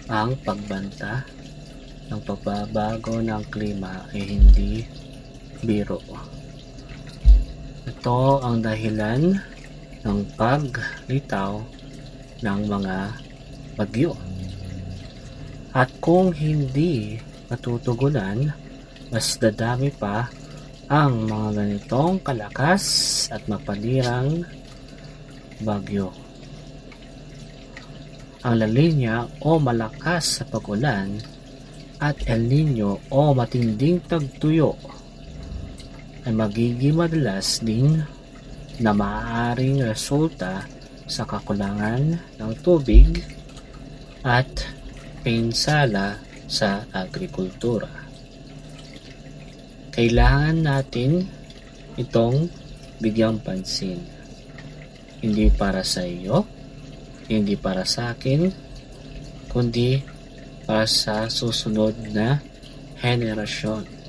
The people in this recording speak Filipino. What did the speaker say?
Ang pagbanta ng pagbabago ng klima ay hindi biro. Ito ang dahilan ng paglitaw ng mga bagyo. At kung hindi matutugunan, mas dadami pa ang mga ganitong kalakas at mapanirang bagyo. Ang La Nina o malakas sa pag-ulan at El Nino o matinding tagtuyo ay magiging madalas din na maaaring resulta sa kakulangan ng tubig at pinsala sa agrikultura. Kailangan natin itong bigyang pansin. Hindi para sa iyo, hindi para sa akin, kundi para sa susunod na henerasyon.